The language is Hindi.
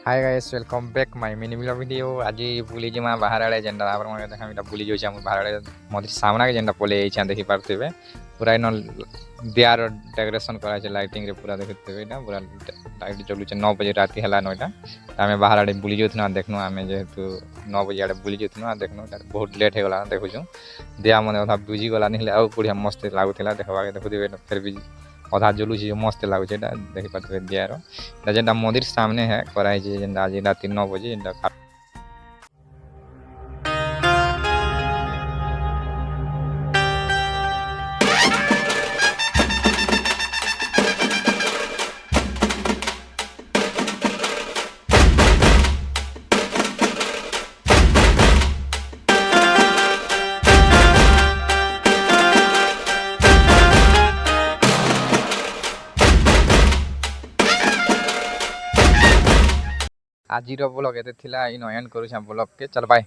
Hi guys welcome back my mini blog video आज बुली जिमा बाहर आड़े जेनटा आपण मन देखा मिटा बुली जोछ हम बाहर आड़े मधि सामना के जेनटा पले एछा देखि पारथिबे पूरा इन दियार डेकोरेशन करा छै लाइटिंग रे पूरा देखिथिबे ना पूरा लाइट जलु छै 9 बजे राती हला नोटा आमे बाहर आड़े बुली जोथना देखनो आमे जेहेतु 9 बजे आड़े बुली जोथनो देखनो बहुत लेट हे गला देखु छु दिया मन अधा बुझी गला निले आ पुडिया मस्त लागुथिला देखबा के देखुथिबे फिर भी अधा जलू मस्त लगुचे देखी पारे दियार जेनटा मंदिर सामने है कराई जेनटा आज रात 9 बजे जेनटा आज ब्लॉग ये इन एंड करूँ ब्लॉग के चल बाय।